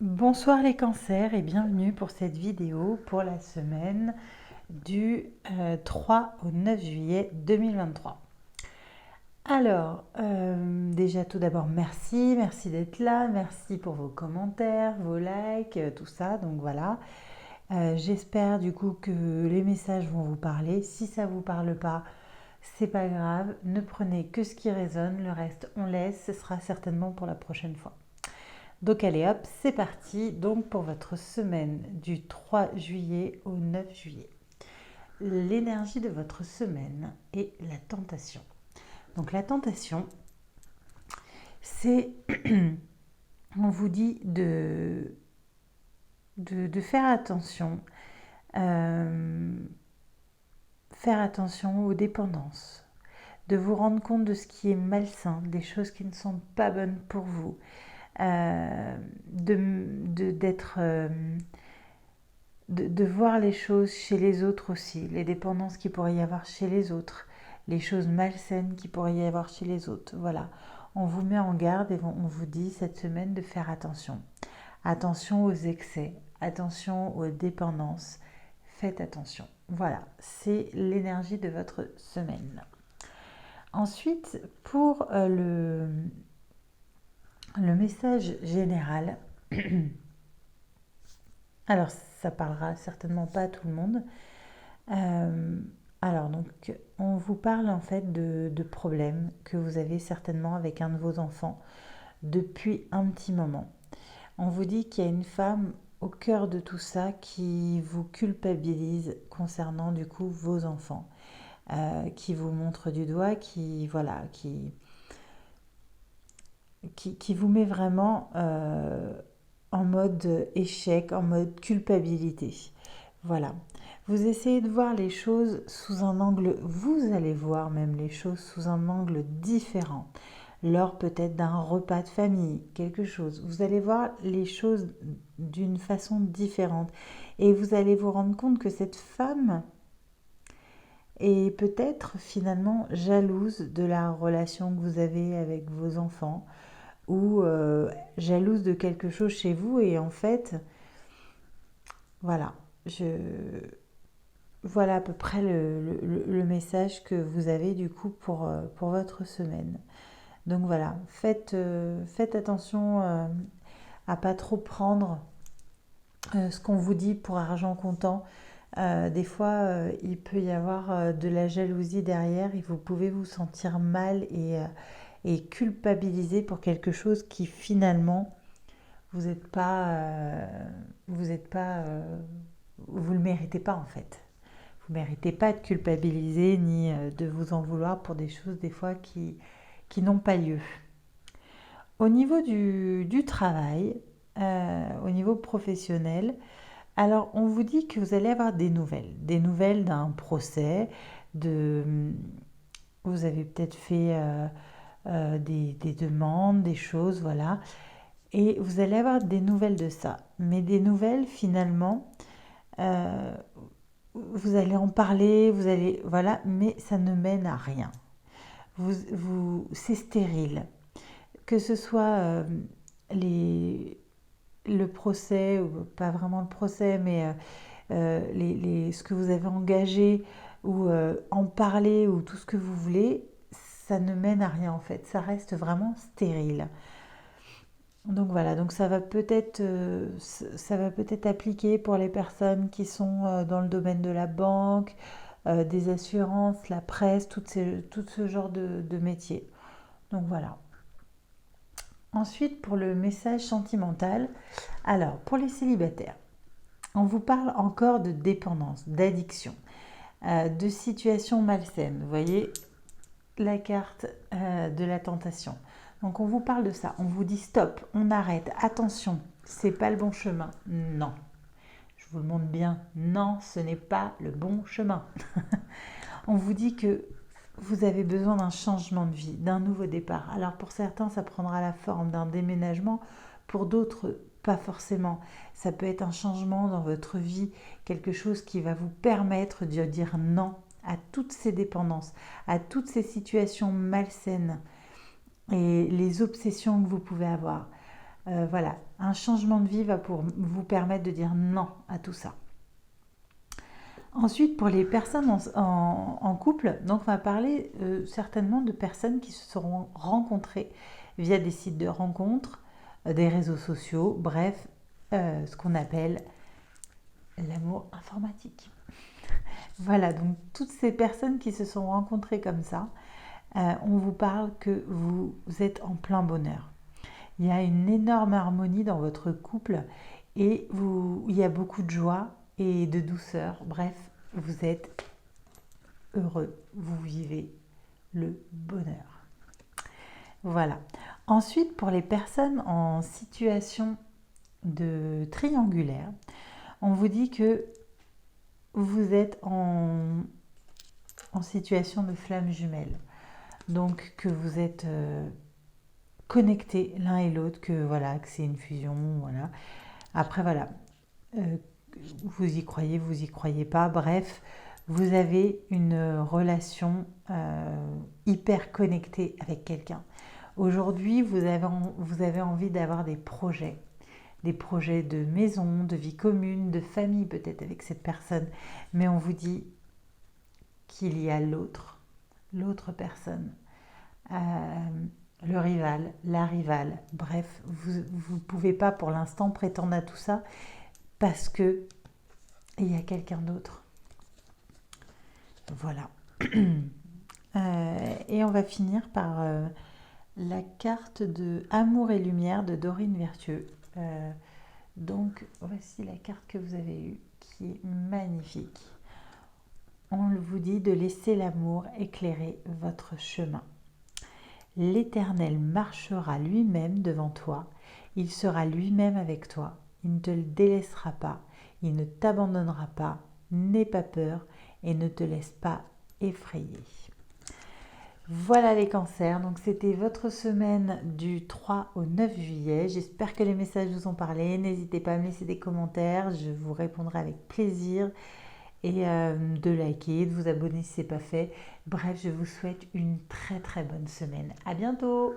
Bonsoir les cancers et bienvenue pour cette vidéo pour la semaine du 3 au 9 juillet 2023. Alors, déjà tout d'abord merci d'être là, merci pour vos commentaires, vos likes, tout ça, donc voilà. J'espère du coup que les messages vont vous parler. Si ça vous parle pas, c'est pas grave, ne prenez que ce qui résonne, le reste on laisse, ce sera certainement pour la prochaine fois. Donc allez hop, c'est parti donc pour votre semaine du 3 juillet au 9 juillet. L'énergie de votre semaine et la tentation. Donc la tentation, c'est, on vous dit de euh, faire attention aux dépendances, de vous rendre compte de ce qui est malsain, des choses qui ne sont pas bonnes pour vous, d'être de voir les choses chez les autres aussi, les dépendances qu'il pourrait y avoir chez les autres, les choses malsaines qu'il pourrait y avoir chez les autres. Voilà, on vous met en garde et on vous dit cette semaine de faire attention. Attention aux excès, attention aux dépendances, faites attention. Voilà, c'est l'énergie de votre semaine. Ensuite, pour le message général, alors ça parlera certainement pas à tout le monde. Euh, alors donc on vous parle en fait de problèmes que vous avez certainement avec un de vos enfants depuis un petit moment. On vous dit qu'il y a une femme au cœur de tout ça qui vous culpabilise concernant du coup vos enfants, qui vous montre du doigt, qui voilà, qui vous met vraiment en mode échec, en mode culpabilité. Voilà. Vous essayez de voir les choses sous un angle, vous allez voir même les choses sous un angle différent. Lors peut-être d'un repas de famille, quelque chose. Vous allez voir les choses d'une façon différente. Et vous allez vous rendre compte que cette femme est peut-être finalement jalouse de la relation que vous avez avec vos enfants ou jalouse de quelque chose chez vous. Et en fait, voilà, voilà à peu près le message que vous avez du coup pour votre semaine. Donc voilà, faites attention à pas trop prendre ce qu'on vous dit pour argent comptant. Des fois, il peut y avoir de la jalousie derrière et vous pouvez vous sentir mal et culpabiliser pour quelque chose qui finalement vous n'êtes pas, vous êtes pas, vous le méritez pas en fait. Vous ne méritez pas de culpabiliser ni de vous en vouloir pour des choses des fois qui n'ont pas lieu. Au niveau du travail, au niveau professionnel, alors on vous dit que vous allez avoir des nouvelles d'un procès, de, vous avez peut-être fait des demandes, des choses, voilà, et vous allez avoir des nouvelles de ça. Mais des nouvelles finalement, euh, vous allez en parler, vous allez, voilà, mais ça ne mène à rien. C'est stérile. Que ce soit les, le procès, ou pas vraiment le procès, mais ce que vous avez engagé, ou en parler, ou tout ce que vous voulez, ça ne mène à rien en fait. Ça reste vraiment stérile. Donc voilà, donc ça va peut-être appliquer pour les personnes qui sont dans le domaine de la banque, des assurances, la presse, tout ce genre de métier. Donc voilà. Ensuite, pour le message sentimental, alors pour les célibataires, on vous parle encore de dépendance, d'addiction, de situation malsaine. Vous voyez la carte de la tentation. Donc on vous parle de ça, on vous dit stop, on arrête, attention, c'est pas le bon chemin. Non, je vous le montre bien, non, ce n'est pas le bon chemin. On vous dit que vous avez besoin d'un changement de vie, d'un nouveau départ. Alors pour certains, ça prendra la forme d'un déménagement, pour d'autres, pas forcément. Ça peut être un changement dans votre vie, quelque chose qui va vous permettre de dire non à toutes ces dépendances, à toutes ces situations malsaines et les obsessions que vous pouvez avoir. Voilà, un changement de vie va pour vous permettre de dire non à tout ça. Ensuite, pour les personnes en couple, donc on va parler certainement de personnes qui se seront rencontrées via des sites de rencontres, des réseaux sociaux, bref, ce qu'on appelle l'amour informatique. Voilà, donc toutes ces personnes qui se sont rencontrées comme ça, on vous parle que vous êtes en plein bonheur. Il y a une énorme harmonie dans votre couple et il y a beaucoup de joie et de douceur. Bref, vous êtes heureux, vous vivez le bonheur. Voilà. Ensuite, pour les personnes en situation de triangulaire, on vous dit que vous êtes en situation de flamme jumelle. Donc que vous êtes connectés l'un et l'autre, que voilà, que c'est une fusion, voilà. Après voilà, euh, vous y croyez pas, bref, vous avez une relation hyper connectée avec quelqu'un. Aujourd'hui, vous avez envie d'avoir des projets de maison, de vie commune, de famille peut-être avec cette personne, mais on vous dit qu'il y a l'autre personne, euh, le rival, la rivale, bref, vous ne pouvez pas pour l'instant prétendre à tout ça parce que il y a quelqu'un d'autre. Voilà. Et on va finir par la carte de Amour et Lumière de Dorine Vertueux. Donc voici la carte que vous avez eue qui est magnifique. On vous dit de laisser l'amour éclairer votre chemin. L'Éternel marchera lui-même devant toi, il sera lui-même avec toi, il ne te le délaissera pas, il ne t'abandonnera pas, n'aie pas peur et ne te laisse pas effrayer. Voilà les cancers, donc c'était votre semaine du 3 au 9 juillet. J'espère que les messages vous ont parlé. N'hésitez pas à me laisser des commentaires, je vous répondrai avec plaisir. Et de liker, de vous abonner si ce n'est pas fait. Bref, je vous souhaite une très très bonne semaine. À bientôt!